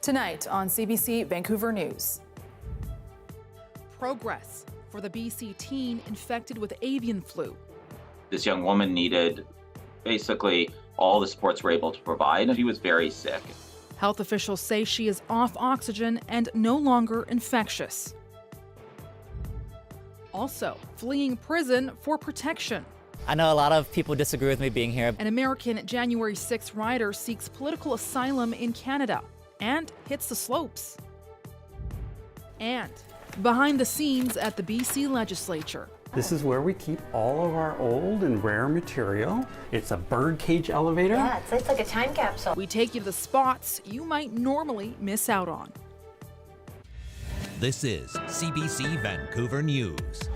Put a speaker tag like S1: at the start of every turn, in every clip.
S1: Tonight on CBC Vancouver News. Progress for the BC teen infected with avian flu.
S2: This young woman needed basically all the supports we're able to provide, and she was very sick.
S1: Health officials say she is off oxygen and no longer infectious. Also, fleeing prison for protection.
S3: I know a lot of people disagree with me being here.
S1: An American January 6 rioter seeks political asylum in Canada and hits the slopes. And behind the scenes at the BC Legislature.
S4: This is where we keep all of our old and rare material. It's a birdcage elevator.
S5: Yeah, it's like a time capsule.
S1: We take you to the spots you might normally miss out on.
S6: This is CBC Vancouver News.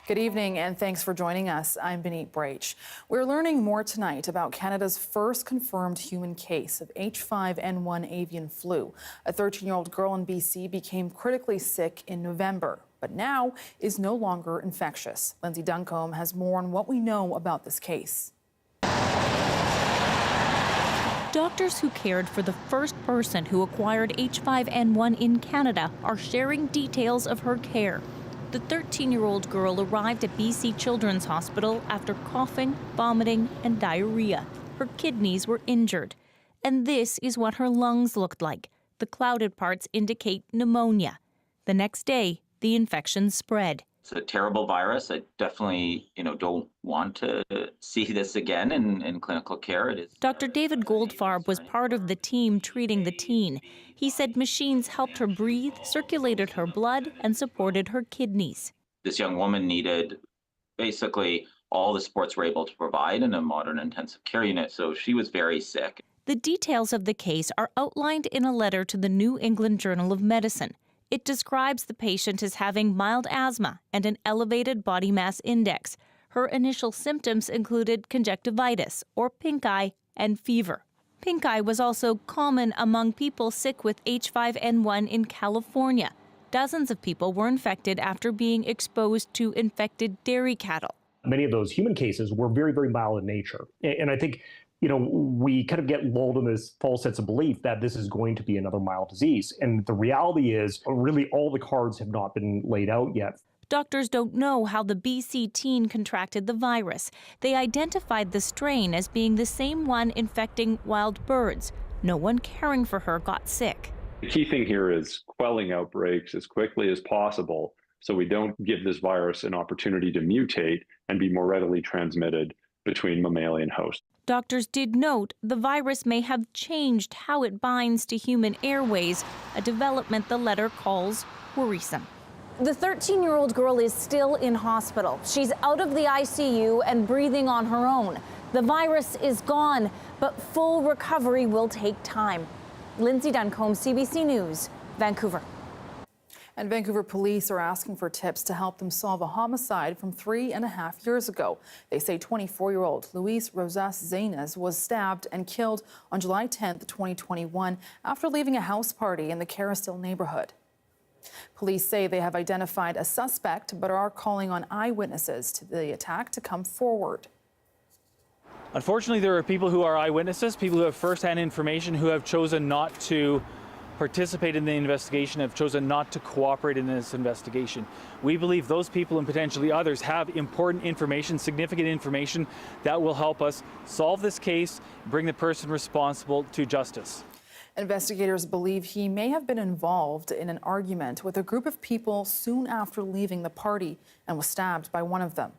S1: Good evening and thanks for joining us. I'm Baneet Braich. We're learning more tonight about Canada's first confirmed human case of H5N1 avian flu. A 13-year-old girl in BC became critically sick in November, but now is no longer infectious. Lindsay Duncombe has more on what we know about this case.
S7: Doctors who cared for the first person who acquired H5N1 in Canada are sharing details of her care. The 13-year-old girl arrived at BC Children's Hospital after coughing, vomiting, and diarrhea. Her kidneys were injured. And this is what her lungs looked like. The clouded parts indicate pneumonia. The next day, the infection spread.
S2: It's a terrible virus. I definitely, don't want to see this again in clinical care. It is.
S7: Dr. David Goldfarb was part of the team treating the teen. He said machines helped her breathe, circulated her blood, and supported her kidneys.
S2: This young woman needed basically all the supports we're able to provide in a modern intensive care unit, so she was very sick.
S7: The details of the case are outlined in a letter to the New England Journal of Medicine. It describes the patient as having mild asthma and an elevated body mass index. Her initial symptoms included conjunctivitis, or pink eye, and fever. Pink eye was also common among people sick with H5N1 in California. Dozens of people were infected after being exposed to infected dairy cattle.
S8: Many of those human cases were very, very mild in nature. And I think we kind of get lulled in this false sense of belief that this is going to be another mild disease. And the reality is, really, all the cards have not been laid out yet.
S7: Doctors don't know how the BC teen contracted the virus. They identified the strain as being the same one infecting wild birds. No one caring for her got sick.
S9: The key thing here is quelling outbreaks as quickly as possible so we don't give this virus an opportunity to mutate and be more readily transmitted between mammalian hosts.
S7: Doctors did note the virus may have changed how it binds to human airways, a development the letter calls worrisome.
S5: The 13-year-old girl is still in hospital. She's out of the ICU and breathing on her own. The virus is gone, but full recovery will take time. Lindsay Duncombe, CBC News, Vancouver.
S1: And Vancouver police are asking for tips to help them solve a homicide from 3.5 years ago. They say 24-year-old Luis Rosas Zanes was stabbed and killed on July 10, 2021, after leaving a house party in the Carousel neighborhood. Police say they have identified a suspect, but are calling on eyewitnesses to the attack to come forward.
S10: Unfortunately, there are people who are eyewitnesses, people who have first-hand information, who have chosen not to participate in the investigation, have chosen not to cooperate in this investigation. We believe those people and potentially others have important information, significant information that will help us solve this case, bring the person responsible to justice.
S1: Investigators believe he may have been involved in an argument with a group of people soon after leaving the party and was stabbed by one of them.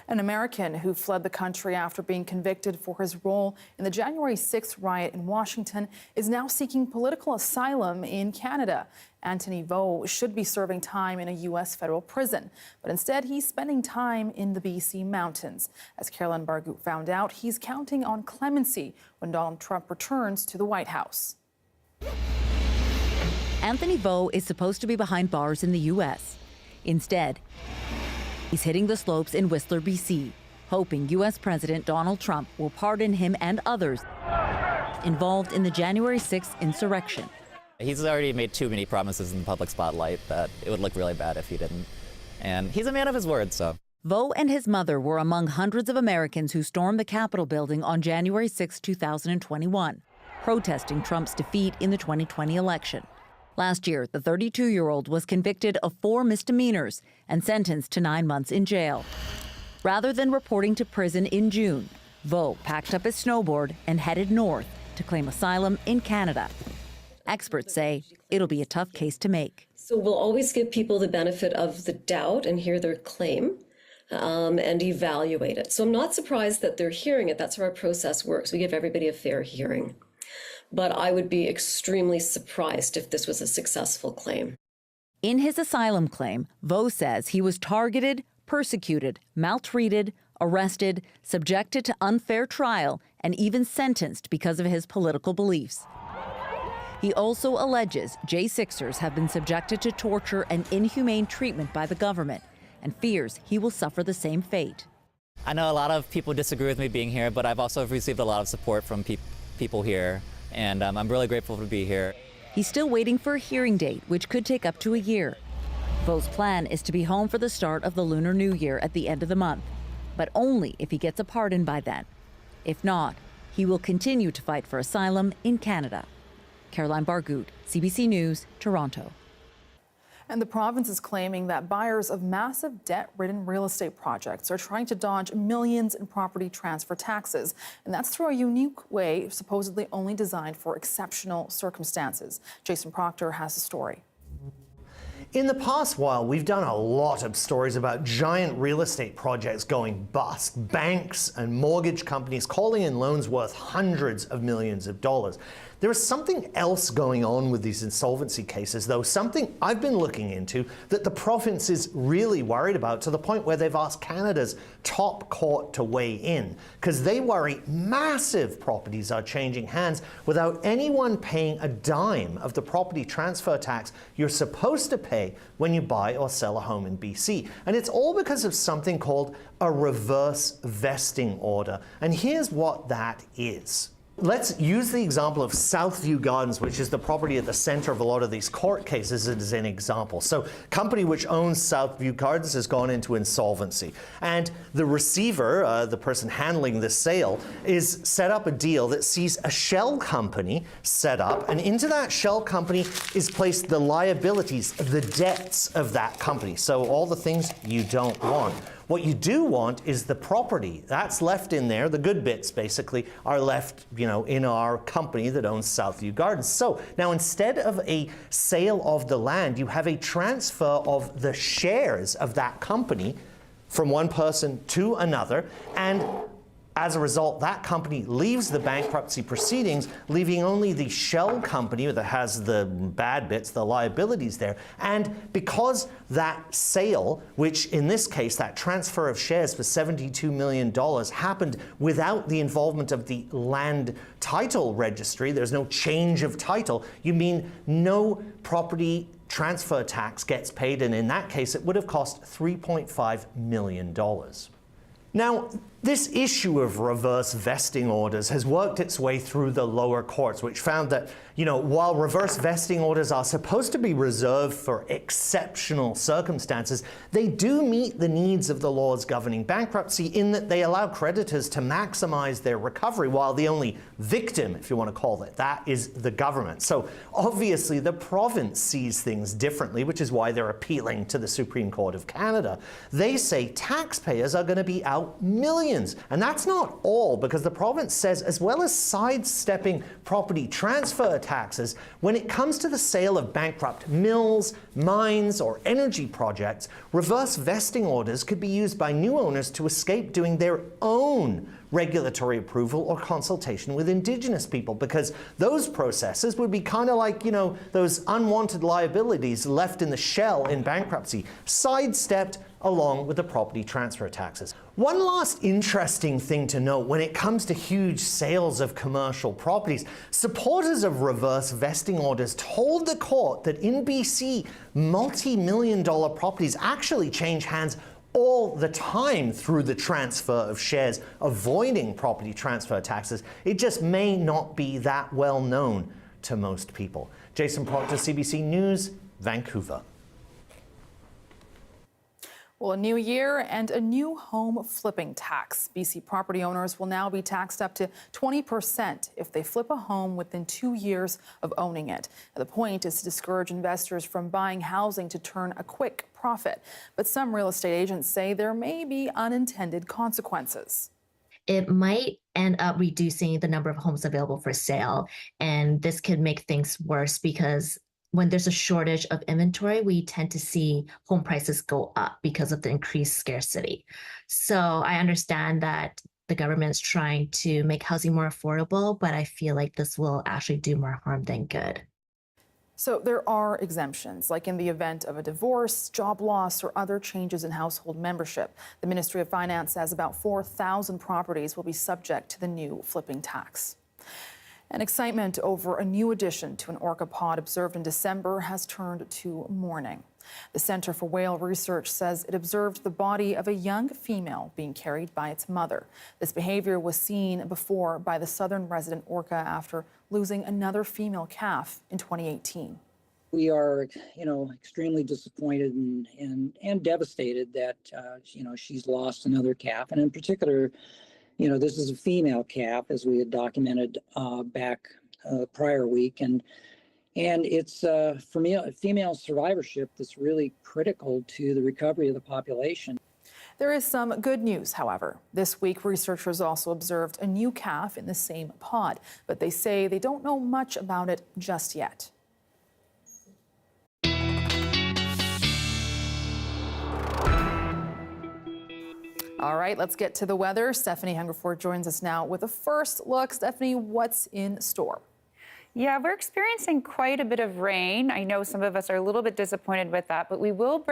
S1: An American who fled the country after being convicted for his role in the January 6th riot in Washington is now seeking political asylum in Canada. Anthony Vo should be serving time in a U.S. federal prison, but instead he's spending time in the BC mountains. As Carolyn Bargut found out, he's counting on clemency when Donald Trump returns to the White House.
S11: Anthony Vo is supposed to be behind bars in the U.S. Instead, he's hitting the slopes in Whistler, BC, hoping U.S. President Donald Trump will pardon him and others involved in the January 6th insurrection.
S3: He's already made too many promises in the public spotlight that it would look really bad if he didn't. And he's a man of his word, so.
S11: Vo and his mother were among hundreds of Americans who stormed the Capitol building on January 6, 2021, protesting Trump's defeat in the 2020 election. Last year, the 32-year-old was convicted of 4 misdemeanors and sentenced to 9 months in jail. Rather than reporting to prison in June, Vo packed up his snowboard and headed north to claim asylum in Canada. Experts say it'll be a tough case to make.
S12: So we'll always give people the benefit of the doubt and hear their claim and evaluate it. So I'm not surprised that they're hearing it. That's how our process works. We give everybody a fair hearing. But I would be extremely surprised if this was a successful claim.
S11: In his asylum claim, Vo says he was targeted, persecuted, maltreated, arrested, subjected to unfair trial, and even sentenced because of his political beliefs. He also alleges J6ers have been subjected to torture and inhumane treatment by the government and fears he will suffer the same fate.
S3: I know a lot of people disagree with me being here, but I've also received a lot of support from people here, and I'm really grateful to be here.
S11: He's still waiting for a hearing date, which could take up to a year. Vo's plan is to be home for the start of the Lunar New Year at the end of the month, but only if he gets a pardon by then. If not, he will continue to fight for asylum in Canada. Caroline Bargout, CBC News, Toronto.
S1: And the province is claiming that buyers of massive debt-ridden real estate projects are trying to dodge millions in property transfer taxes. And that's through a unique way, supposedly only designed for exceptional circumstances. Jason Proctor has the story.
S13: In the past while, we've done a lot of stories about giant real estate projects going bust, banks and mortgage companies calling in loans worth hundreds of millions of dollars. There is something else going on with these insolvency cases, though, something I've been looking into that the province is really worried about, to the point where they've asked Canada's top court to weigh in, because they worry massive properties are changing hands without anyone paying a dime of the property transfer tax you're supposed to pay when you buy or sell a home in BC. And it's all because of something called a reverse vesting order. And here's what that is. Let's use the example of Southview Gardens, which is the property at the center of a lot of these court cases, as an example. So, company which owns Southview Gardens has gone into insolvency. And the receiver, the person handling the sale, is set up a deal that sees a shell company set up, and into that shell company is placed the liabilities, the debts of that company. So all the things you don't want. What you do want is the property. That's left in there. The good bits, basically, are left, in our company that owns Southview Gardens. So now, instead of a sale of the land, you have a transfer of the shares of that company from one person to another. And as a result, that company leaves the bankruptcy proceedings, leaving only the shell company that has the bad bits, the liabilities there. And because that sale, which in this case, that transfer of shares for $72 million happened without the involvement of the land title registry, there's no change of title, you mean no property transfer tax gets paid, and in that case, it would have cost $3.5 million. Now, this issue of reverse vesting orders has worked its way through the lower courts, which found that, while reverse vesting orders are supposed to be reserved for exceptional circumstances, they do meet the needs of the laws governing bankruptcy in that they allow creditors to maximize their recovery, while the only victim, if you want to call it that, is the government. So obviously the province sees things differently, which is why they're appealing to the Supreme Court of Canada. They say taxpayers are going to be out millions. And that's not all, because the province says, as well as sidestepping property transfer taxes, when it comes to the sale of bankrupt mills, mines, or energy projects, reverse vesting orders could be used by new owners to escape doing their own regulatory approval or consultation with Indigenous people, because those processes would be kind of like, those unwanted liabilities left in the shell in bankruptcy, sidestepped along with the property transfer taxes. One last interesting thing to note when it comes to huge sales of commercial properties, supporters of reverse vesting orders told the court that in BC, multi-million-dollar properties actually change hands all the time through the transfer of shares, avoiding property transfer taxes. It just may not be that well known to most people. Jason Proctor, CBC News, Vancouver.
S1: Well, a new year and a new home flipping tax. BC property owners will now be taxed up to 20% if they flip a home within 2 years of owning it. The point is to discourage investors from buying housing to turn a quick profit. But some real estate agents say there may be unintended consequences.
S14: It might end up reducing the number of homes available for sale. And this could make things worse because when there's a shortage of inventory, we tend to see home prices go up because of the increased scarcity. So I understand that the government is trying to make housing more affordable, but I feel like this will actually do more harm than good.
S1: So there are exemptions, like in the event of a divorce, job loss, or other changes in household membership. The Ministry of Finance says about 4,000 properties will be subject to the new flipping tax. And excitement over a new addition to an orca pod observed in December has turned to mourning. The Centre for Whale Research says it observed the body of a young female being carried by its mother. This behavior was seen before by the southern resident orca after losing another female calf in 2018.
S15: We are, extremely disappointed and devastated that, she's lost another calf, and in particular, this is a female calf, as we had documented back prior week, and it's for me, female survivorship that's really critical to the recovery of the population.
S1: There is some good news, however. This week, researchers also observed a new calf in the same pod, but they say they don't know much about it just yet. All right, let's get to the weather. Stephanie Hungerford joins us now with a first look. Stephanie, what's in store?
S16: Yeah, we're experiencing quite a bit of rain. I know some of us are a little bit disappointed with that, but we will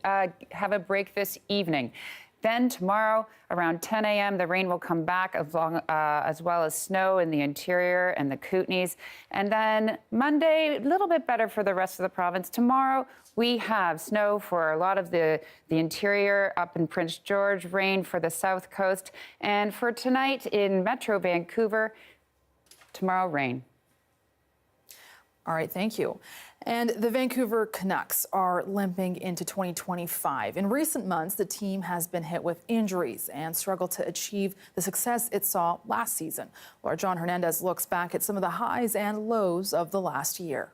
S16: have a break this evening. Then tomorrow around 10 a.m., the rain will come back as well as snow in the interior and the Kootenays. And then Monday, a little bit better for the rest of the province. Tomorrow, we have snow for a lot of the interior up in Prince George, rain for the south coast. And for tonight in Metro Vancouver, tomorrow rain.
S1: All right, thank you. And the Vancouver Canucks are limping into 2025. In recent months, the team has been hit with injuries and struggled to achieve the success it saw last season. Our John Hernandez looks back at some of the highs and lows of the last year.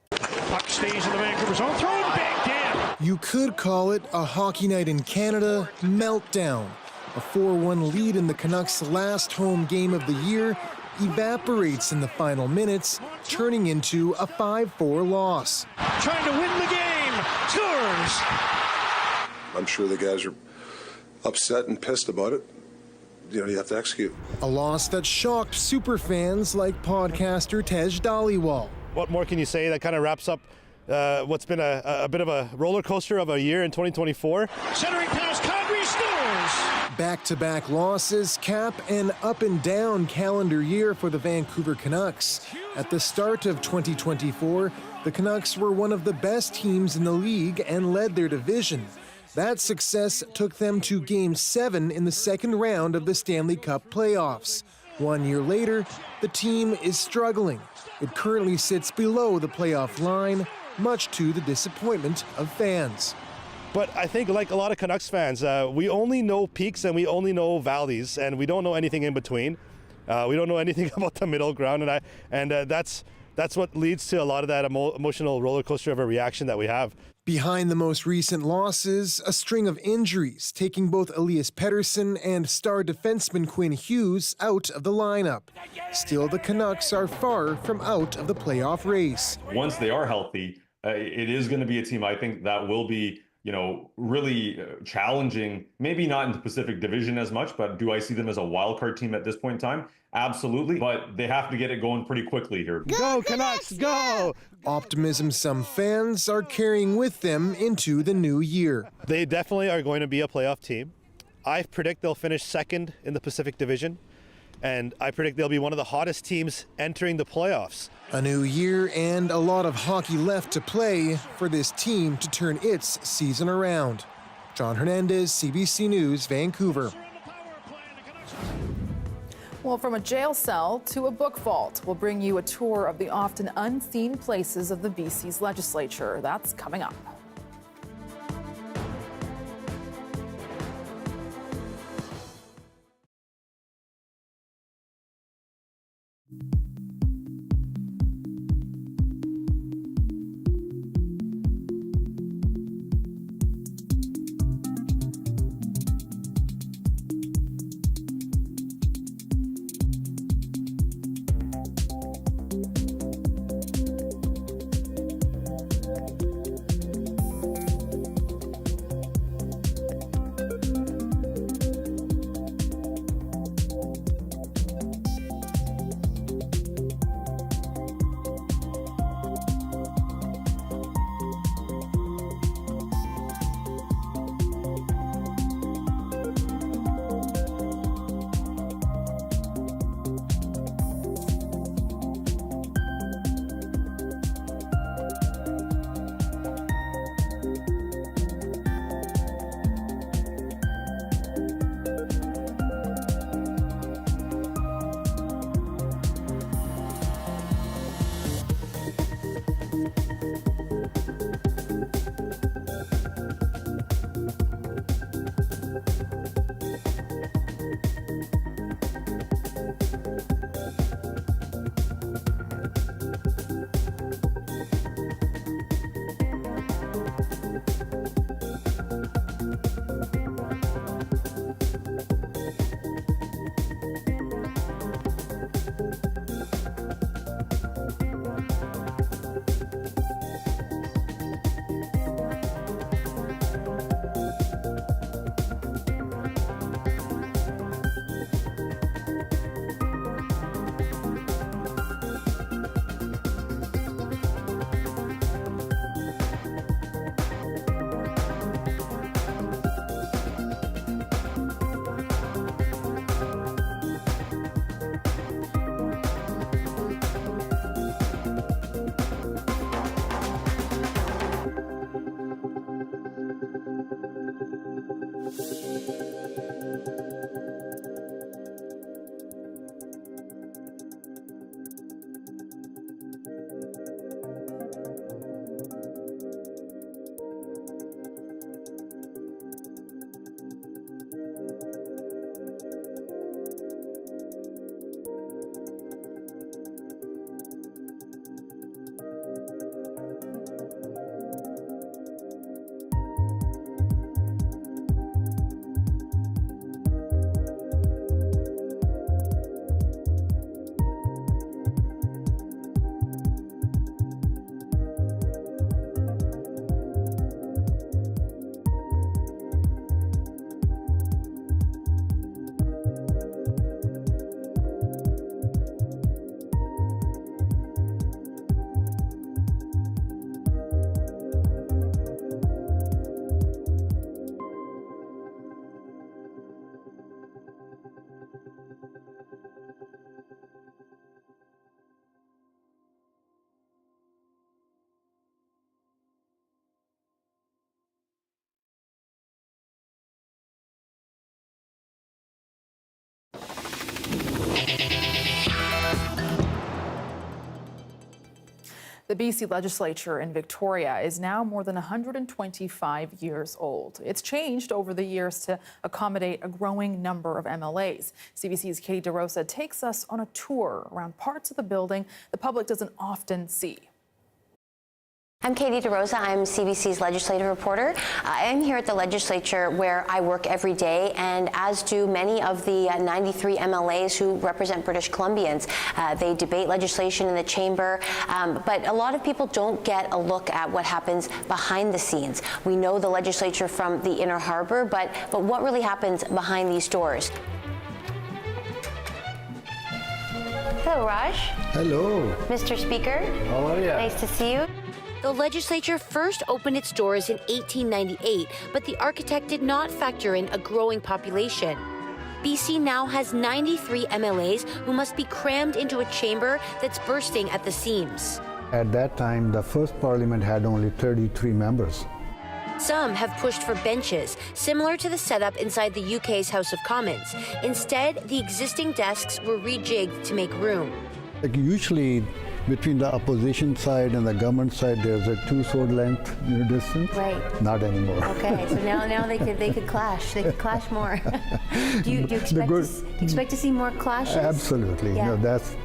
S17: Puck stays in the Vancouver zone, thrown big, damn! You could call it a hockey night in Canada meltdown. A 4-1 lead in the Canucks' last home game of the year evaporates in the final minutes, turning into a 5-4 loss. Trying to win the game, scores!
S18: I'm sure the guys are upset and pissed about it. You have to execute. A loss that shocked superfans like podcaster Tej Dhaliwal.
S19: What more can you say? That kind of wraps up what's been a bit of a roller coaster of a year in 2024.
S17: Centering pass, Kadri scores! Back-to-back losses cap an up-and-down calendar year for the Vancouver Canucks. At the start of 2024, the Canucks were one of the best teams in the league and led their division. That success took them to Game 7 in the second round of the Stanley Cup playoffs. 1 year later, the team is struggling. It currently sits below the playoff line, much to the disappointment of fans.
S19: But I think, like a lot of Canucks fans, we only know peaks and we only know valleys, and we don't know anything in between. We don't know anything about the middle ground, and that's what leads to a lot of that emotional roller coaster of a reaction that we have.
S17: Behind the most recent losses, a string of injuries, taking both Elias Pettersson and star defenseman Quinn Hughes out of the lineup. Still, the Canucks are far from out of the playoff race.
S20: Once they are healthy, it is going to be a team, I think, that will be really challenging, maybe not in the Pacific Division as much, but do I see them as a wildcard team at this point in time? Absolutely, but they have to get it going pretty quickly here.
S17: Go Canucks, go! Optimism some fans are carrying with them into the new year.
S19: They definitely are going to be a playoff team. I predict they'll finish second in the Pacific Division, and I predict they'll be one of the hottest teams entering the playoffs.
S17: A new year and a lot of hockey left to play for this team to turn its season around. John Hernandez, CBC News, Vancouver.
S1: Well, from a jail cell to a book vault, we'll bring you a tour of the often unseen places of the BC's legislature. That's coming up. The BC Legislature in Victoria is now more than 125 years old. It's changed over the years to accommodate a growing number of MLAs. CBC's Katie DeRosa takes us on a tour around parts of the building the public doesn't often see.
S21: I'm Katie DeRosa. I'm CBC's legislative reporter. I'm here at the Legislature where I work every day, and as do many of the 93 MLAs who represent British Columbians. They debate legislation in the chamber, but a lot of people don't get a look at what happens behind the scenes. We know the Legislature from the Inner Harbour, but what really happens behind these doors? Hello, Raj.
S22: Hello.
S21: Mr. Speaker.
S22: How are you?
S21: Nice to see you.
S23: The Legislature first opened its doors in 1898, but the architect did not factor in a growing population. BC now has 93 MLAs who must be crammed into a chamber that's bursting at the seams.
S22: At that time, the first parliament had only 33 members.
S23: Some have pushed for benches, similar to the setup inside the UK's House of Commons. Instead, the existing desks were rejigged to make room.
S22: Usually, between the opposition side and the government side, there's a 2 sword length distance.
S21: Right.
S22: Not anymore.
S21: Okay, so now they could clash. They could clash more. do you expect to see more clashes?
S22: Absolutely.
S21: Yeah.
S22: That's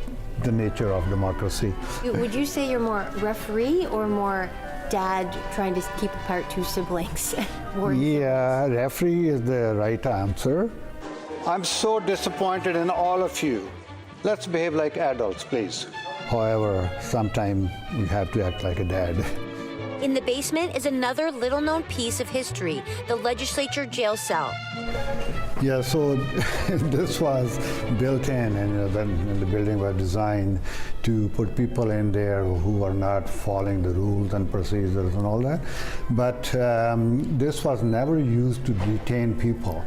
S22: the nature of democracy.
S21: Would you say you're more referee or more dad trying to keep apart 2 siblings?
S22: Yeah, referee is the right answer.
S24: I'm so disappointed in all of you. Let's behave like adults, please.
S22: However, sometimes we have to act like a dad.
S23: In the basement is another little-known piece of history, the Legislature jail cell.
S22: Yeah, so this was built in, and when the building was designed to put people in there who are not following the rules and procedures and all that. But this was never used to detain people.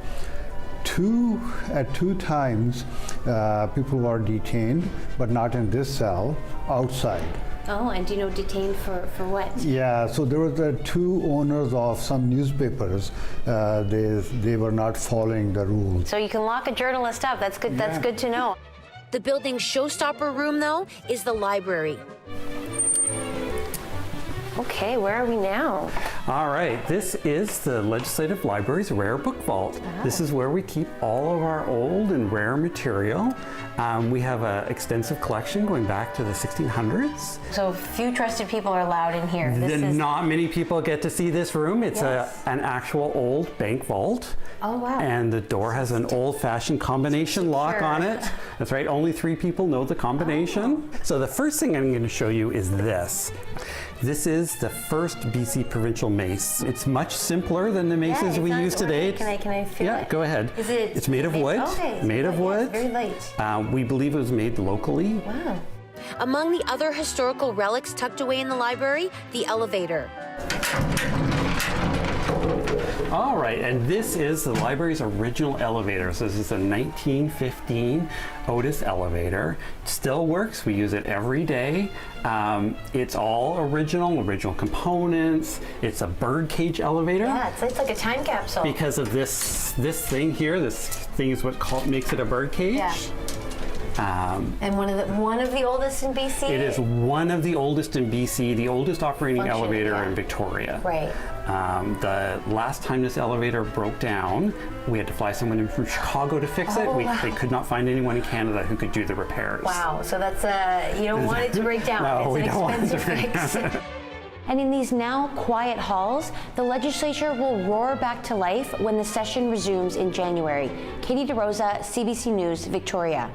S22: At two times, people were detained, but not in this cell, outside.
S21: Oh, and detained for what?
S22: Yeah, so there were the 2 owners of some newspapers. They were not following the rules.
S21: So you can lock a journalist up. That's good. Yeah. That's good to know.
S23: The building's showstopper room, though, is the library.
S21: Okay, where are we now?
S2: All right, this is the Legislative Library's Rare Book Vault. This is where we keep all of our old and rare material. We have an extensive collection going back to the 1600s.
S21: So few trusted people are allowed in here.
S2: Not many people get to see this room. It's an actual old bank vault.
S21: Oh, wow.
S2: And the door has an old-fashioned combination lock on it. That's right, only 3 people know the combination. So the first thing I'm going to show you is this. This is the first BC provincial mace. It's much simpler than the maces we use today.
S21: Can I feel it?
S2: Yeah, go ahead.
S21: It's
S2: made of wood.
S21: Okay.
S2: Made of wood.
S21: Very light.
S2: We believe it was made locally.
S21: Wow.
S23: Among the other historical relics tucked away in the library, the elevator.
S2: All right, and this is the library's original elevator. So this is a 1915 Otis elevator. It still works. We use it every day. It's all original components. It's a birdcage elevator.
S21: Yeah, it's like a time capsule.
S2: Because of this thing here. This thing is what makes it a birdcage.
S21: Yeah. And one of the oldest in BC?
S2: It is one of the oldest in BC, the oldest operating elevator in Victoria.
S21: Right.
S2: The last time this elevator broke down, we had to fly someone in from Chicago to fix it. They could not find anyone in Canada who could do the repairs.
S21: Wow, so that's you don't want it to break down.
S2: No,
S21: it's
S2: we
S21: an
S2: don't want it to
S21: expensive
S2: break
S21: fix. And in these now quiet halls, the legislature will roar back to life when the session resumes in January. Katie DeRosa, CBC News, Victoria.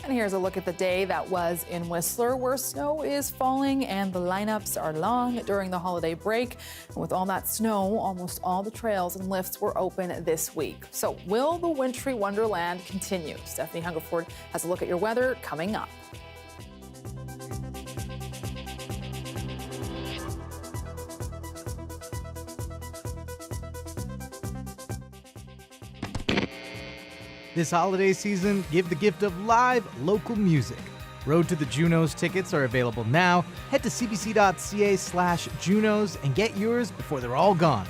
S1: And here's a look at the day that was in Whistler, where snow is falling and the lineups are long during the holiday break. And with all that snow, almost all the trails and lifts were open this week. So will the wintry wonderland continue? Stephanie Hungerford has a look at your weather coming up.
S4: This holiday season, give the gift of live local music. Road to the Junos tickets are available now. Head to cbc.ca/Junos and get yours before they're all gone.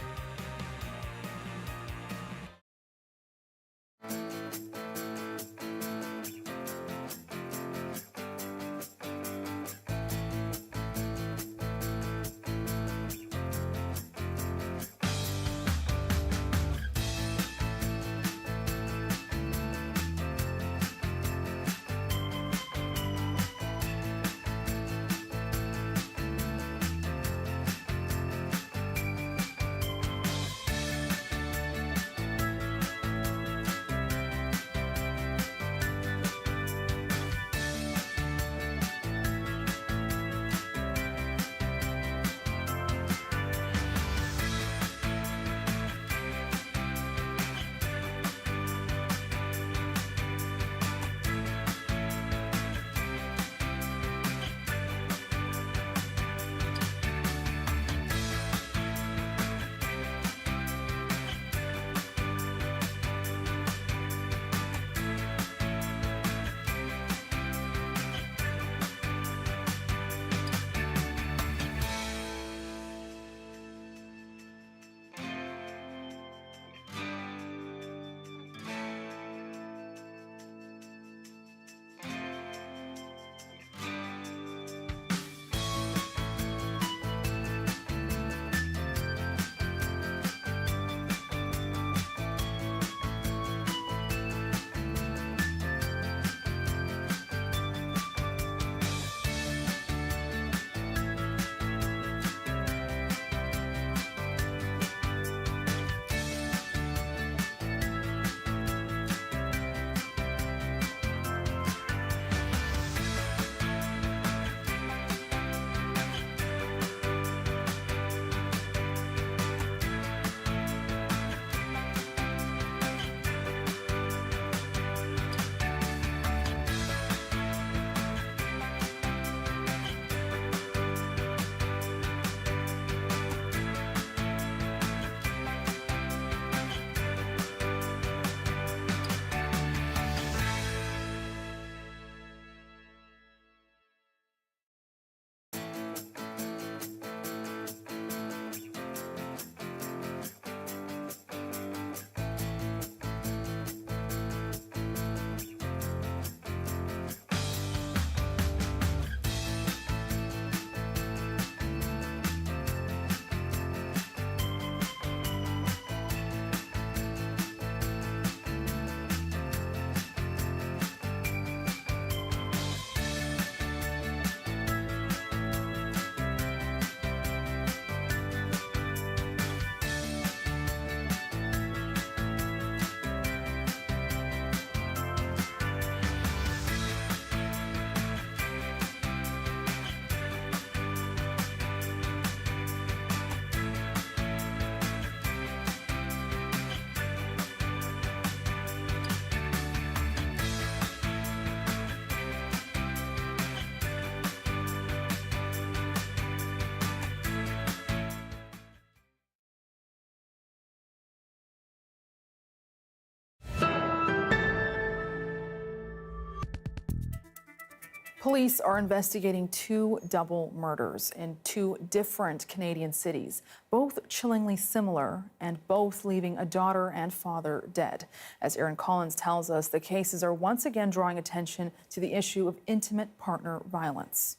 S1: Police are investigating 2 double murders in 2 different Canadian cities, both chillingly similar and both leaving a daughter and father dead. As Aaron Collins tells us, the cases are once again drawing attention to the issue of intimate partner violence.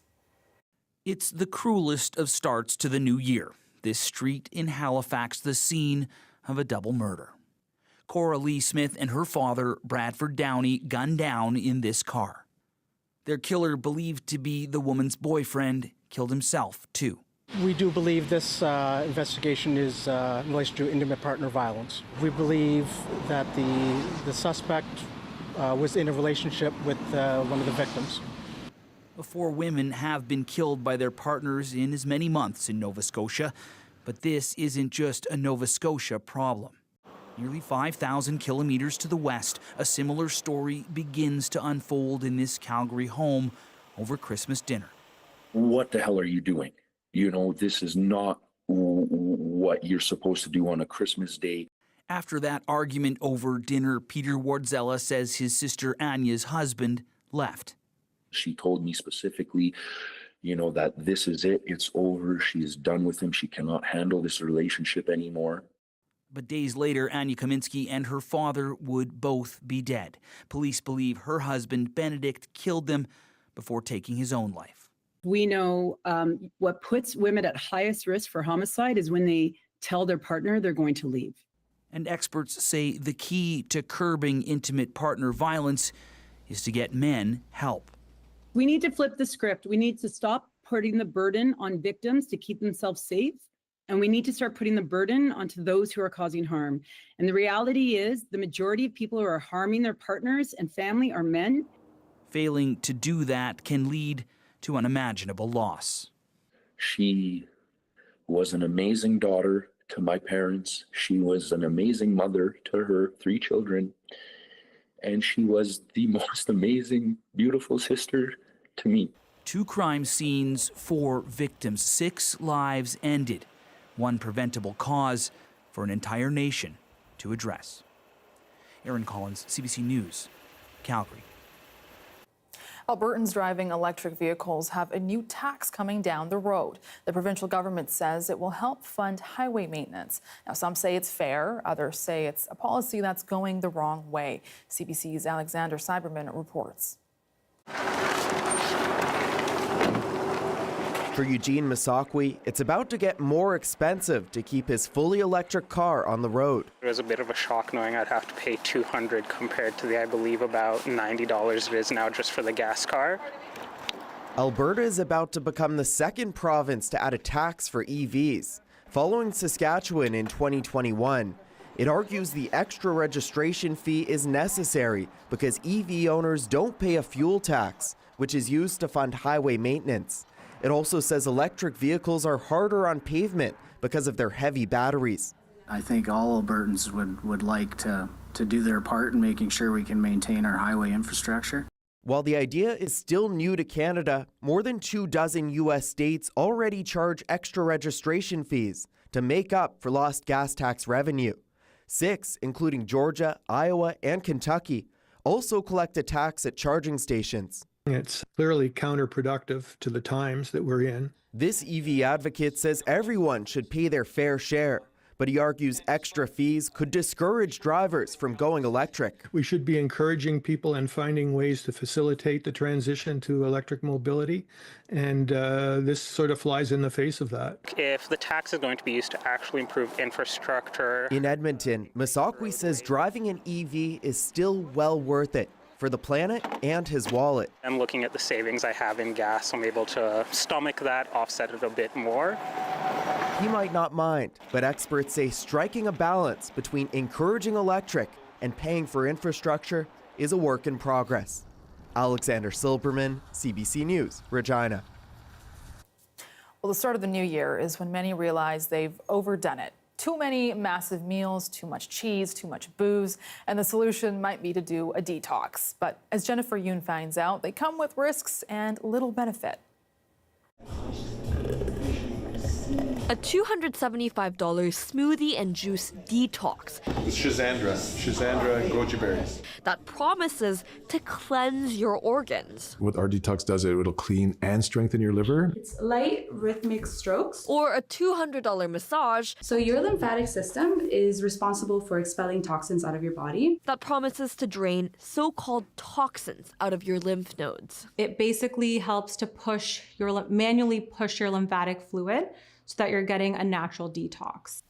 S6: It's the cruelest of starts to the new year. This street in Halifax, the scene of a double murder. Cora Lee Smith and her father, Bradford Downey, gunned down in this car. Their killer, believed to be the woman's boyfriend, killed himself, too.
S7: We do believe this investigation is in relation to intimate partner violence. We believe that the suspect was in a relationship with one of the victims.
S6: 4 women have been killed by their partners in as many months in Nova Scotia. But this isn't just a Nova Scotia problem. Nearly 5,000 kilometers to the west, a similar story begins to unfold in this Calgary home over Christmas dinner.
S8: What the hell are you doing? You know, this is not what you're supposed to do on a Christmas day.
S6: After that argument over dinner, Peter Wardzella says his sister Anya's husband left.
S8: She told me specifically, you know, that this is it, it's over, she is done with him, she cannot handle this relationship anymore.
S6: But days later, Anya Kaminsky and her father would both be dead. Police believe her husband, Benedict, killed them before taking his own life.
S9: We know what puts women at highest risk for homicide is when they tell their partner they're going to leave.
S6: And experts say the key to curbing intimate partner violence is to get men help.
S9: We need to flip the script. We need to stop putting the burden on victims to keep themselves safe. And we need to start putting the burden onto those who are causing harm. And the reality is the majority of people who are harming their partners and family are men.
S6: Failing to do that can lead to unimaginable loss.
S8: She was an amazing daughter to my parents. She was an amazing mother to her 3 children. And she was the most amazing, beautiful sister to me.
S6: 2 crime scenes, 4 victims, 6 lives ended. One preventable cause for an entire nation to address. Aaron Collins, CBC News, Calgary.
S1: Albertans driving electric vehicles have a new tax coming down the road. The provincial government says it will help fund highway maintenance. Now, some say it's fair, others say it's a policy that's going the wrong way. CBC's Alexander Cyberman reports.
S25: For Eugene Masakwi, it's about to get more expensive to keep his fully electric car on the road.
S26: It was a bit of a shock knowing I'd have to pay $200 compared to the, I believe, about $90 it is now just for the gas car.
S25: Alberta is about to become the second province to add a tax for EVs, following Saskatchewan in 2021. It argues the extra registration fee is necessary because EV owners don't pay a fuel tax, which is used to fund highway maintenance. It also says electric vehicles are harder on pavement because of their heavy batteries.
S27: I think all Albertans would like to do their part in making sure we can maintain our highway infrastructure.
S25: While the idea is still new to Canada, more than 24 U.S. states already charge extra registration fees to make up for lost gas tax revenue. 6, including Georgia, Iowa, and Kentucky, also collect a tax at charging stations.
S28: It's clearly counterproductive to the times that we're in.
S25: This EV advocate says everyone should pay their fair share, but he argues extra fees could discourage drivers from going electric.
S28: We should be encouraging people and finding ways to facilitate the transition to electric mobility, and this sort of flies in the face of that.
S26: If the tax is going to be used to actually improve infrastructure.
S25: In Edmonton, Masakwi says driving an EV is still well worth it for the planet and his wallet.
S26: I'm looking at the savings I have in gas. I'm able to stomach that, offset it a bit more.
S25: He might not mind, but experts say striking a balance between encouraging electric and paying for infrastructure is a work in progress. Alexander Silberman, CBC News, Regina.
S1: Well, the start of the new year is when many realize they've overdone it. Too many massive meals, too much cheese, too much booze, and the solution might be to do a detox. But as Jennifer Yoon finds out, they come with risks and little benefit.
S3: A $275 smoothie and juice detox.
S18: It's Shazandra goji berries.
S3: That promises to cleanse your organs.
S18: What our detox does, it'll clean and strengthen your liver.
S5: It's light rhythmic strokes.
S3: Or a $200 massage.
S5: So your lymphatic system is responsible for expelling toxins out of your body.
S3: That promises to drain so-called toxins out of your lymph nodes.
S5: It basically helps to manually push your lymphatic fluid so that you're getting a natural detox.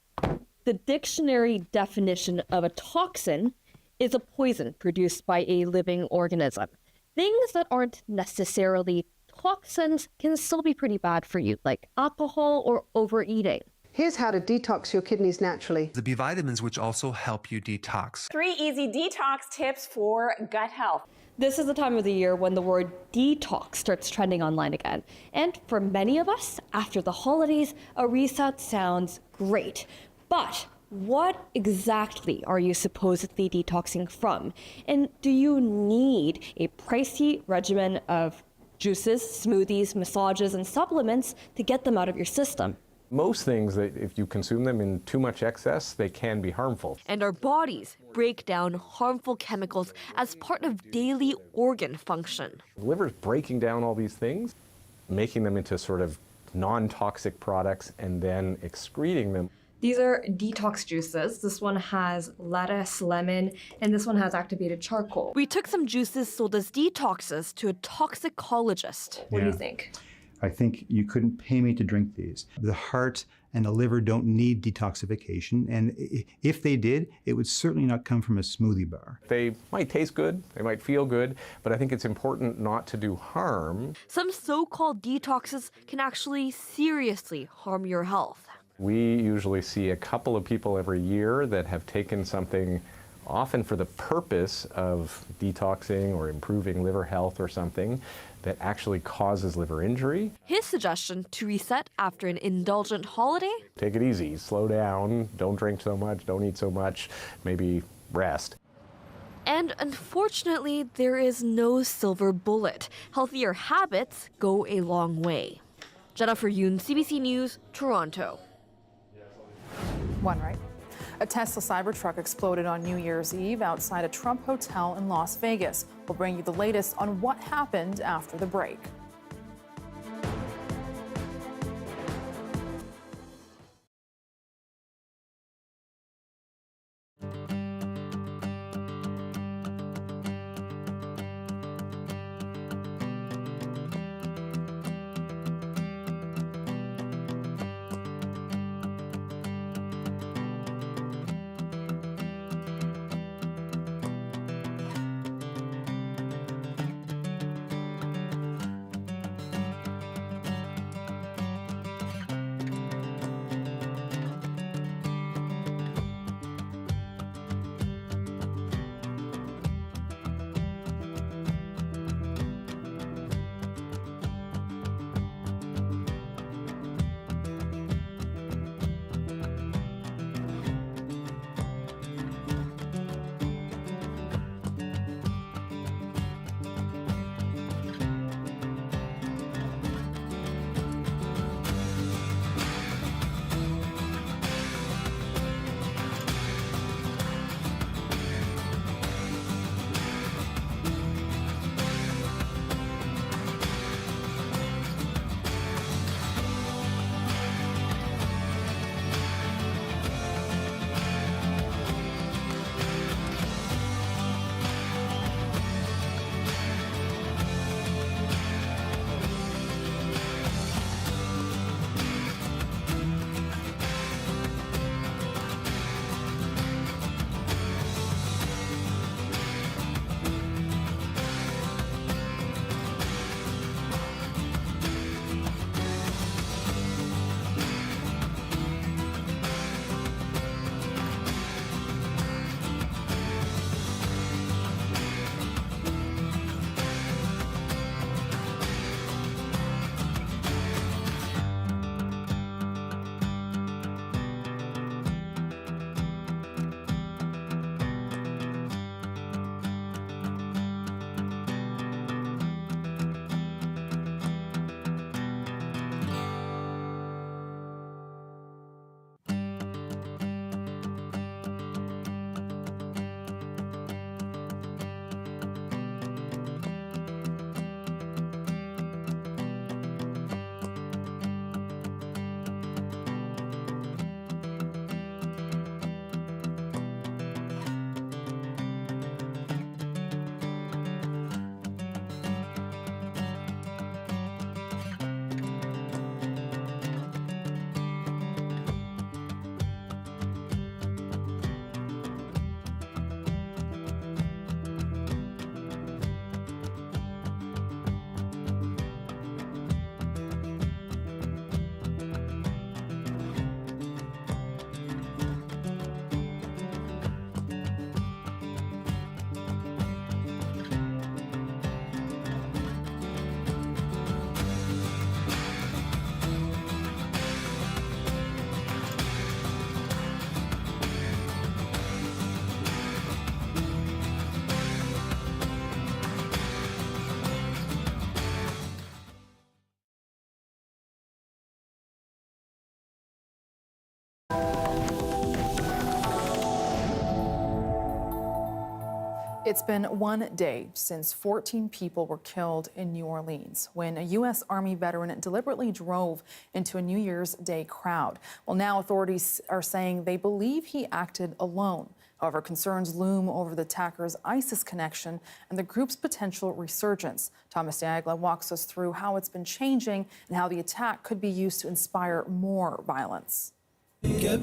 S3: The dictionary definition of a toxin is a poison produced by a living organism. Things that aren't necessarily toxins can still be pretty bad for you, like alcohol or overeating.
S10: Here's how to detox your kidneys naturally.
S11: The B vitamins, which also help you detox.
S12: 3 easy detox tips for gut health.
S3: This is the time of the year when the word detox starts trending online again. And for many of us, after the holidays, a reset sounds great. But what exactly are you supposedly detoxing from? And do you need a pricey regimen of juices, smoothies, massages, and supplements to get them out of your system?
S13: Most things, that if you consume them in too much excess, they can be harmful.
S3: And our bodies break down harmful chemicals as part of daily organ function.
S13: The liver's breaking down all these things, making them into sort of non-toxic products, and then excreting them.
S3: These are detox juices. This one has lettuce, lemon, and this one has activated charcoal. We took some juices sold as detoxes to a toxicologist. What do you think?
S14: I think you couldn't pay me to drink these. The heart and the liver don't need detoxification, and if they did, it would certainly not come from a smoothie bar.
S13: They might taste good, they might feel good, but I think it's important not to do harm.
S3: Some so-called detoxes can actually seriously harm your health.
S13: We usually see a couple of people every year that have taken something often for the purpose of detoxing or improving liver health or something that actually causes liver injury.
S3: His suggestion to reset after an indulgent holiday?
S13: Take it easy, slow down, don't drink so much, don't eat so much, maybe rest.
S3: And unfortunately, there is no silver bullet. Healthier habits go a long way. Jennifer Yoon, CBC News, Toronto.
S1: One right. A Tesla Cybertruck exploded on New Year's Eve outside a Trump hotel in Las Vegas. We'll bring you the latest on what happened after the break. It's been 1 day since 14 people were killed in New Orleans when a U.S. Army veteran deliberately drove into a New Year's Day crowd. Well, now authorities are saying they believe he acted alone. However, concerns loom over the attacker's ISIS connection and the group's potential resurgence. Thomas Diagla walks us through how it's been changing and how the attack could be used to inspire more violence.
S15: A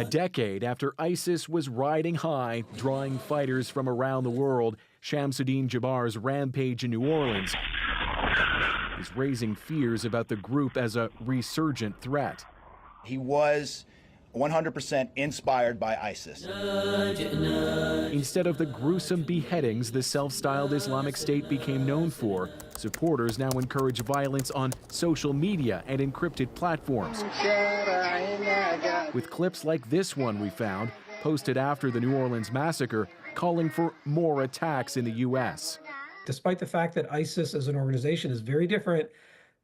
S15: decade after ISIS was riding high, drawing fighters from around the world, Shamsuddin Jabbar's rampage in New Orleans is raising fears about the group as a resurgent threat.
S16: He was 100% inspired by ISIS.
S15: Instead of the gruesome beheadings the self-styled Islamic State became known for, supporters now encourage violence on social media and encrypted platforms. With clips like this one we found, posted after the New Orleans massacre, calling for more attacks in the U.S.
S17: Despite the fact that ISIS as an organization is very different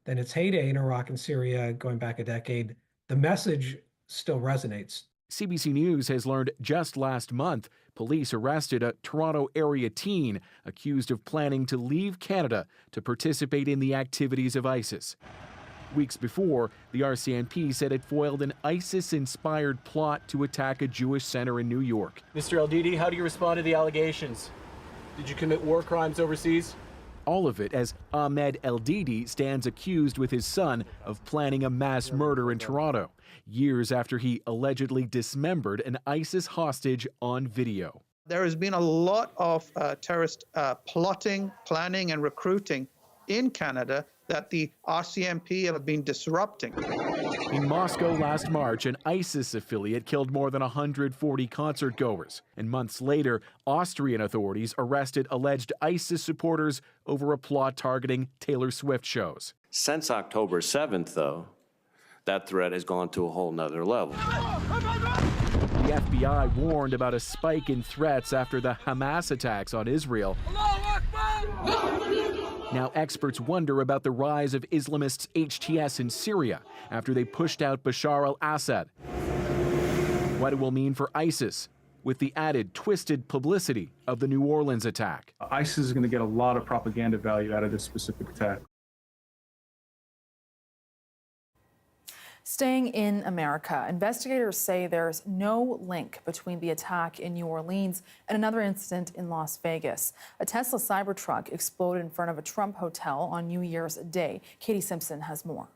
S17: than its heyday in Iraq and Syria going back a decade, the message still resonates.
S15: CBC News has learned just last month police arrested a Toronto area teen accused of planning to leave Canada to participate in the activities of ISIS. Weeks before, the RCMP said it foiled an ISIS-inspired plot to attack a Jewish center in New York.
S19: Mr. El-Didi, how do you respond to the allegations? Did you commit war crimes overseas?
S15: All of it as Ahmed El-Didi stands accused with his son of planning a mass murder in Toronto, years after he allegedly dismembered an ISIS hostage on video.
S20: There has been a lot of terrorist plotting, planning, and recruiting in Canada that the RCMP have been disrupting.
S15: In Moscow last March, an ISIS affiliate killed more than 140 concertgoers. And months later, Austrian authorities arrested alleged ISIS supporters over a plot targeting Taylor Swift shows.
S22: Since October 7th, though, that threat has gone to a whole nother level.
S15: The FBI warned about a spike in threats after the Hamas attacks on Israel. Now experts wonder about the rise of Islamists' HTS in Syria after they pushed out Bashar al-Assad. What it will mean for ISIS with the added twisted publicity of the New Orleans attack.
S23: ISIS is going to get a lot of propaganda value out of this specific attack.
S1: Staying in America, investigators say there's no link between the attack in New Orleans and another incident in Las Vegas. A Tesla Cybertruck exploded in front of a Trump hotel on New Year's Day. Katie Simpson has more.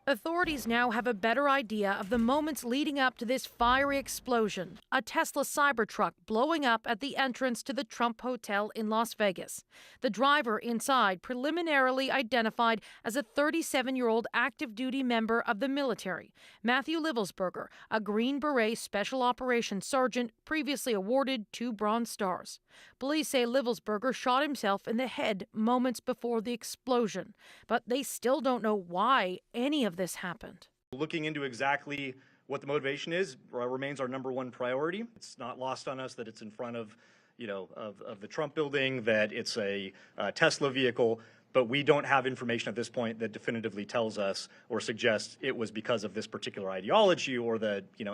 S24: Authorities now have a better idea of the moments leading up to this fiery explosion, a Tesla Cybertruck blowing up at the entrance to the Trump Hotel in Las Vegas. The driver inside preliminarily identified as a 37-year-old active duty member of the military, Matthew Livelsberger, a Green Beret Special Operations Sergeant previously awarded 2 Bronze Stars. Police say Livelsberger shot himself in the head moments before the explosion, but they still don't know why any of this happened.
S29: Looking into exactly what the motivation is remains our number one priority. It's not lost on us that it's in front of, of the Trump building, that it's a Tesla vehicle, but we don't have information at this point that definitively tells us or suggests it was because of this particular ideology or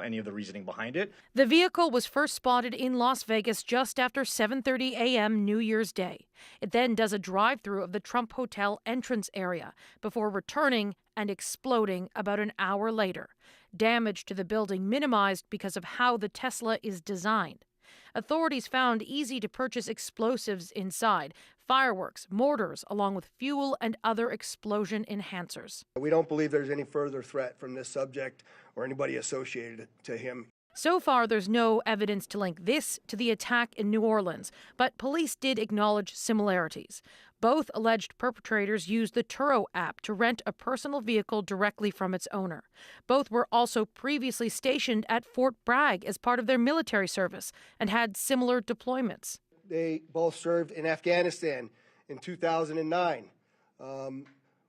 S29: any of the reasoning behind it.
S24: The vehicle was first spotted in Las Vegas just after 7:30 a.m. New Year's Day. It then does a drive-through of the Trump Hotel entrance area before returning and exploding about an hour later. Damage to the building minimized because of how the Tesla is designed. Authorities found easy-to-purchase explosives inside, fireworks, mortars, along with fuel and other explosion enhancers.
S30: We don't believe there's any further threat from this subject or anybody associated to him.
S24: So far, there's no evidence to link this to the attack in New Orleans, but police did acknowledge similarities. Both alleged perpetrators used the Turo app to rent a personal vehicle directly from its owner. Both were also previously stationed at Fort Bragg as part of their military service and had similar deployments.
S30: They both served in Afghanistan in 2009.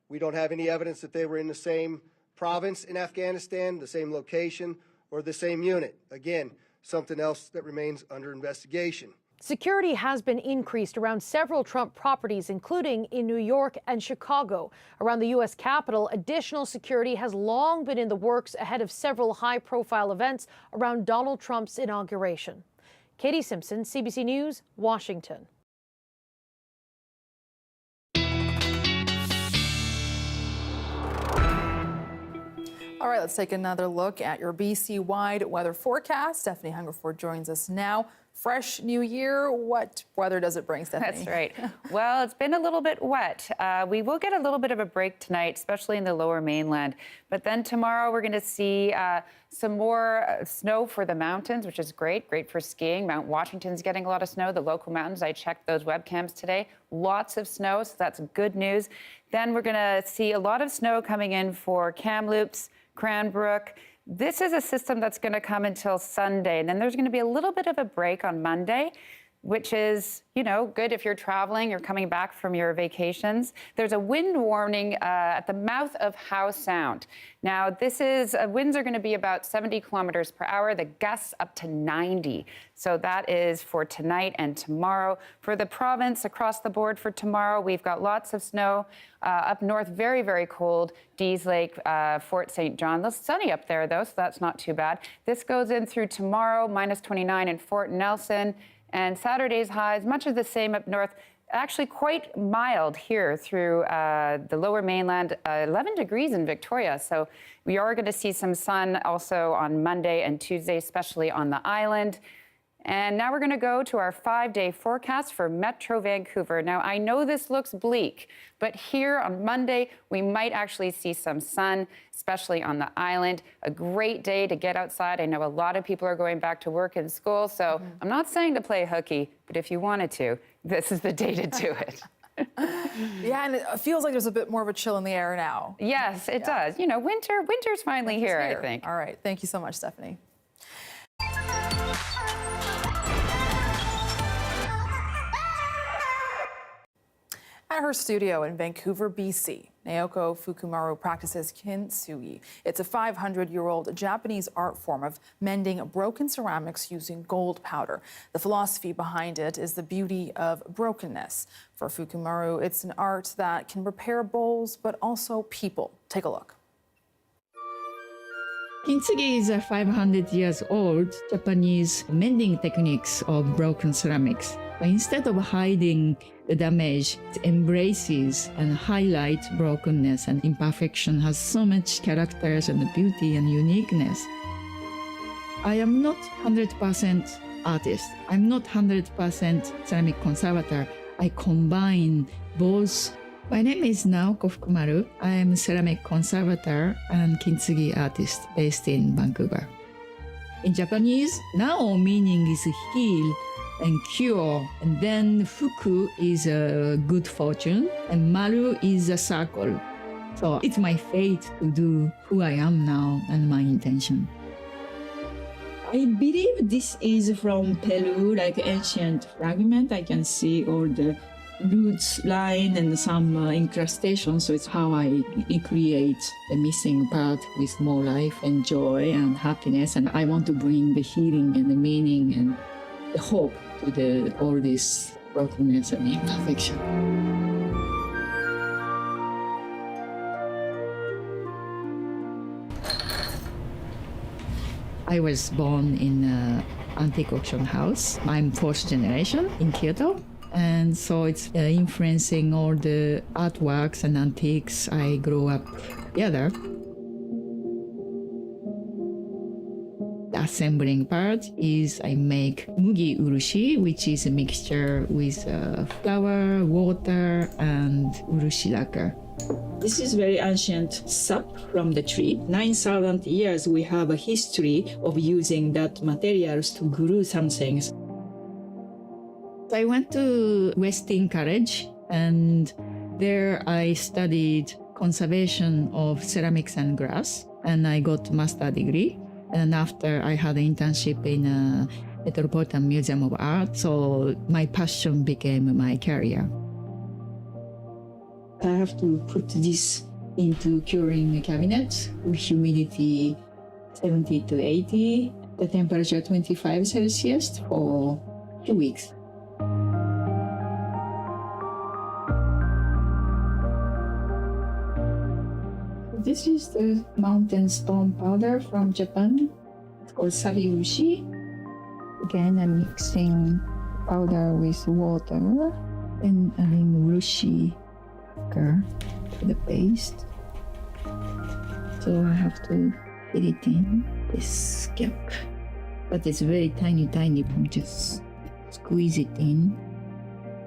S30: We don't have any evidence that they were in the same province in Afghanistan, the same location, or the same unit. Again, something else that remains under investigation.
S24: Security has been increased around several Trump properties, including in New York and Chicago. Around the U.S. Capitol, additional security has long been in the works ahead of several high-profile events around Donald Trump's inauguration. Katie Simpson, CBC News, Washington.
S1: All right, let's take another look at your BC-wide weather forecast. Stephanie Hungerford joins us now. Fresh new year. What weather does it bring, Stephanie?
S2: That's right. Well, it's been a little bit wet. We will get a little bit of a break tonight, especially in the lower mainland. But then tomorrow we're going to see some more snow for the mountains, which is great for skiing. Mount Washington's getting a lot of snow. The local mountains, I checked those webcams today. Lots of snow, so that's good news. Then we're going to see a lot of snow coming in for Kamloops, Cranbrook. This is a system that's going to come until Sunday, and then there's going to be a little bit of a break on Monday, which is, good if you're traveling, you're coming back from your vacations. There's a wind warning at the mouth of Howe Sound. Now, winds are going to be about 70 kilometers per hour, the gusts up to 90. So that is for tonight and tomorrow. For the province, across the board for tomorrow, we've got lots of snow. Up north, very, very cold. Dease Lake, Fort St. John. It's sunny up there, though, so that's not too bad. This goes in through tomorrow, minus 29 in Fort Nelson. And Saturday's highs, much of the same up north. Actually quite mild here through the lower mainland, 11 degrees in Victoria. So we are going to see some sun also on Monday and Tuesday, especially on the island. And now we're going to go to our 5-day forecast for Metro Vancouver. Now, I know this looks bleak, but here on Monday, we might actually see some sun, especially on the island. A great day to get outside. I know a lot of people are going back to work and school, so I'm not saying to play hooky, but if you wanted to, this is the day to do it.
S1: Yeah, and it feels like there's a bit more of a chill in the air now.
S2: Yes, it does. Winter's finally here, I think.
S1: All right. Thank you so much, Stephanie. At her studio in Vancouver, BC, Naoko Fukumaru practices Kintsugi. It's a 500-year-old Japanese art form of mending broken ceramics using gold powder. The philosophy behind it is the beauty of brokenness. For Fukumaru, it's an art that can repair bowls, but also people. Take a look.
S4: Kintsugi is a 500 years old Japanese mending techniques of broken ceramics. Instead of hiding the damage, it embraces and highlights brokenness and imperfection, has so much characters and beauty and uniqueness. I am not 100% artist. I'm not 100% ceramic conservator. I combine both. My name is Naoko Fukumaru. I am a ceramic conservator and Kintsugi artist based in Vancouver. In Japanese, Nao meaning is heal and cure, and then Fuku is a good fortune, and Maru is a circle. So it's my fate to do who I am now and my intention. I believe this is from Peru, like ancient fragment. I can see all the roots line and some incrustation, so it's how I create the missing part with more life and joy and happiness, and I want to bring the healing and the meaning and the hope to all this brokenness and imperfection. I was born in an antique auction house. I'm fourth generation in Kyoto. And so it's influencing all the artworks and antiques I grew up together. The assembling part is I make mugi urushi, which is a mixture with flour, water, and urushi lacquer. This is very ancient sap from the tree. 9,000 years we have a history of using that materials to glue some things. I went to Westin College, and there I studied conservation of ceramics and glass, and I got a master's degree. And after I had an internship in a Metropolitan Museum of Art, so my passion became my career. I have to put this into curing cabinet with humidity 70 to 80, the temperature 25 Celsius for 2 weeks. This is the mountain stone powder from Japan. It's called sariushi. Again, I'm mixing powder with water and adding urushi to the paste. So I have to fit it in this gap. But it's very tiny, just squeeze it in.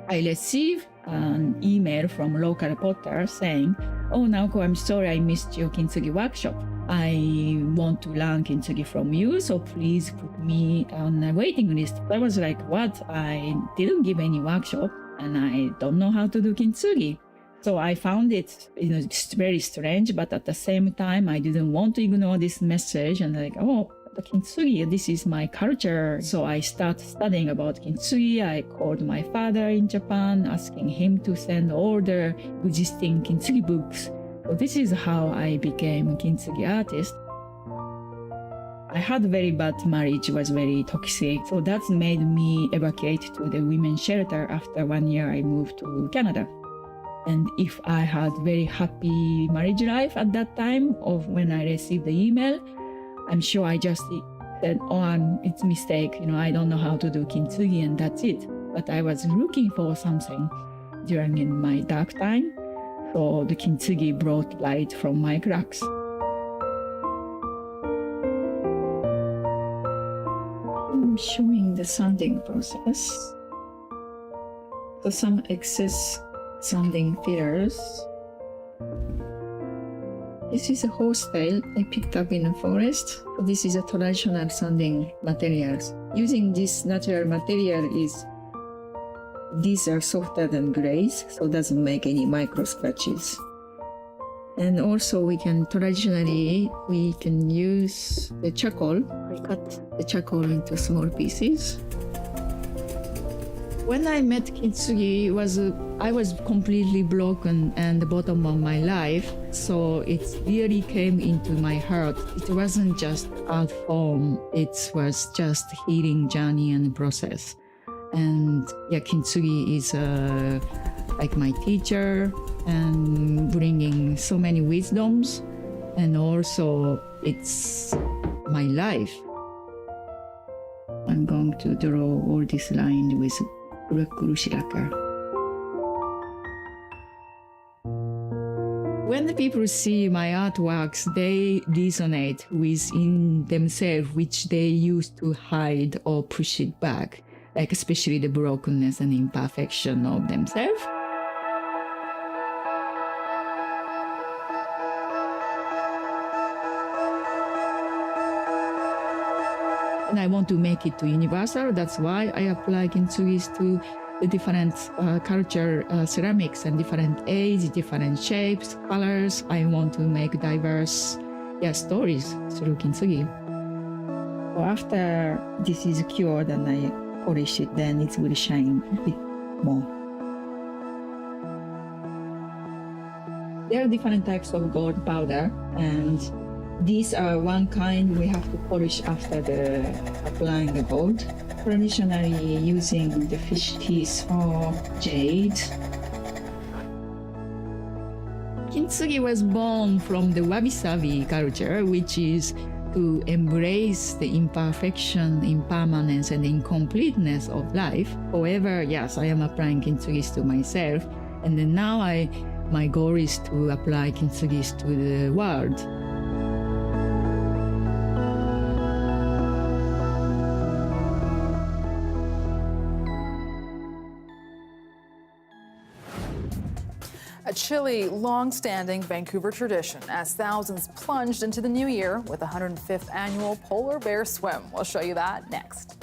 S4: I received an email from local reporter saying, "Oh, Naoko, I'm sorry I missed your Kintsugi workshop. I want to learn Kintsugi from you, so please put me on a waiting list." I was like, what? I didn't give any workshop and I don't know how to do Kintsugi. So I found it, it's very strange, but at the same time, I didn't want to ignore this message and like, oh, the Kintsugi, this is my culture. So I started studying about Kintsugi. I called my father in Japan, asking him to send all the existing Kintsugi books. So this is how I became a Kintsugi artist. I had a very bad marriage, was very toxic. So that made me evacuate to the women's shelter. After 1 year, I moved to Canada. And if I had very happy marriage life at that time of when I received the email, I'm sure I just said, oh, it's a mistake. I don't know how to do Kintsugi and that's it. But I was looking for something during in my dark time. So the Kintsugi brought light from my cracks. I'm showing the sanding process. So some excess sanding fillers. This is a horsetail I picked up in the forest. So this is a traditional sanding materials. Using this natural material these are softer than glaze, so it doesn't make any micro scratches. And also we can use the charcoal. I cut the charcoal into small pieces. When I met Kintsugi, I was completely broken and the bottom of my life. So it really came into my heart. It wasn't just art form, it was just healing journey and process. And Kintsugi is like my teacher and bringing so many wisdoms. And also it's my life. I'm going to draw all this line with urushi lacquer. When the people see my artworks, they resonate within themselves, which they used to hide or push it back, like especially the brokenness and imperfection of themselves. And I want to make it to universal. That's why I apply Kintsugi to the different culture ceramics and different age, different shapes, colors. I want to make diverse stories through Kintsugi. So after this is cured and I polish it, then it will shine a bit more. There are different types of gold powder, and these are one kind we have to polish after applying the gold. Traditionally using the fish teeth or jade. Kintsugi was born from the wabi-sabi culture, which is to embrace the imperfection, impermanence, and incompleteness of life. However, yes, I am applying Kintsugi to myself, and then now my goal is to apply Kintsugi to the world.
S1: A chilly, long-standing Vancouver tradition as thousands plunged into the new year with the 105th annual Polar Bear Swim. We'll show you that next.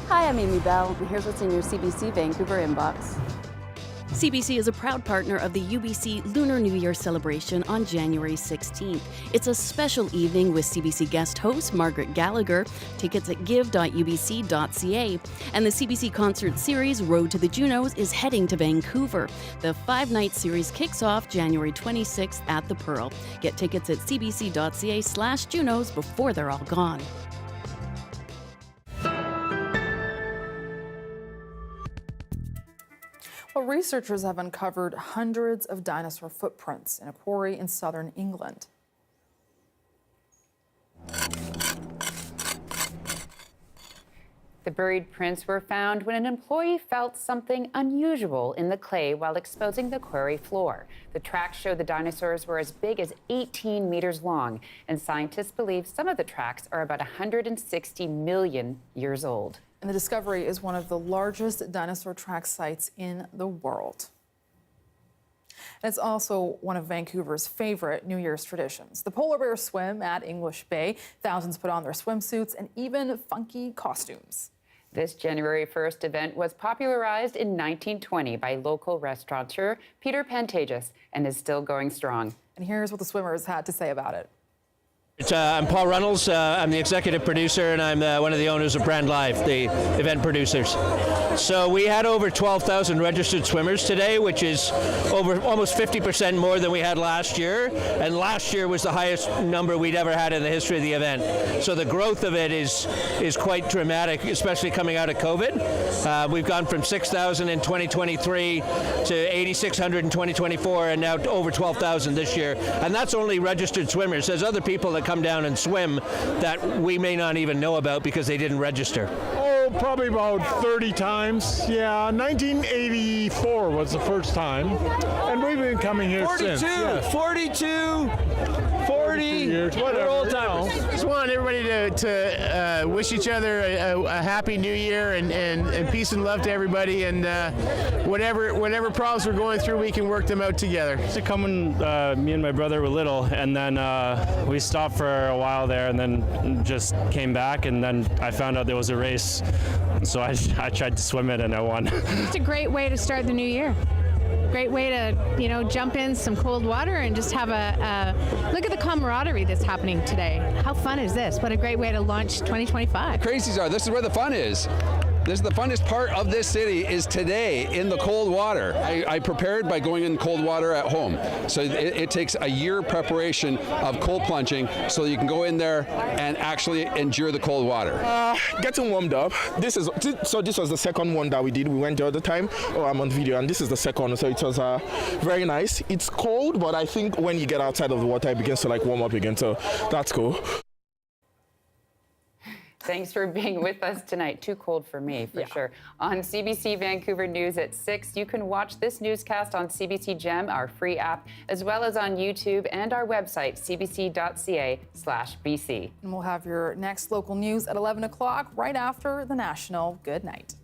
S6: Hi, I'm Amy Bell, and here's what's in your CBC Vancouver inbox. CBC is a proud partner of the UBC Lunar New Year celebration on January 16th. It's a special evening with CBC guest host Margaret Gallagher. Tickets at give.ubc.ca. And the CBC concert series Road to the Junos is heading to Vancouver. The 5-night series kicks off January 26th at the Pearl. Get tickets at cbc.ca/Junos before they're all gone.
S1: Well, researchers have uncovered hundreds of dinosaur footprints in a quarry in southern England.
S2: The buried prints were found when an employee felt something unusual in the clay while exposing the quarry floor. The tracks show the dinosaurs were as big as 18 meters long, and scientists believe some of the tracks are about 160 million years old.
S1: And the discovery is one of the largest dinosaur track sites in the world. And it's also one of Vancouver's favorite New Year's traditions. The polar bear swim at English Bay. Thousands put on their swimsuits and even funky costumes.
S2: This January 1st event was popularized in 1920 by local restaurateur Peter Pantages and is still going strong.
S1: And here's what the swimmers had to say about it.
S7: I'm Paul Reynolds. I'm the executive producer, and I'm one of the owners of Brand Live, the event producers. So we had over 12,000 registered swimmers today, which is over almost 50% more than we had last year. And last year was the highest number we'd ever had in the history of the event. So the growth of it is quite dramatic, especially coming out of COVID. We've gone from 6,000 in 2023 to 8,600 in 2024, and now to over 12,000 this year. And that's only registered swimmers. There's other people that come down and swim that we may not even know about because they didn't register.
S8: Oh, probably about 30 times. Yeah, 1984 was the first time, and we've been coming here
S9: 42,
S8: since. Yeah.
S9: 42, 40
S8: years,
S9: we're
S8: whatever.
S9: old timers. Just want everybody to wish each other a happy new year and peace and love to everybody, and whatever problems we're going through, we can work them out together.
S18: To come when me and my brother were little, and then we stopped for a while there, and then just came back, and then I found out there was a race, so I tried to swim it, and I won.
S21: It's a great way to start the new year. Great way to, jump in some cold water and just have a look at the camaraderie that's happening today. How fun is this? What a great way to launch 2025.
S25: Crazies are. This is where the fun is. This is the funnest part of this city is today in the cold water. I prepared by going in cold water at home. So it takes a year preparation of cold plunging so you can go in there and actually endure the cold water.
S26: Getting warmed up. This was the second one that we did. We went the other time. Oh, I'm on video, and this is the second one. So it was very nice. It's cold, but I think when you get outside of the water, it begins to warm up again. So that's cool.
S2: Thanks for being with us tonight. Too cold for me, for sure. On CBC Vancouver News at 6, you can watch this newscast on CBC Gem, our free app, as well as on YouTube and our website, cbc.ca/BC.
S1: And we'll have your next local news at 11 o'clock, right after the National. Good night.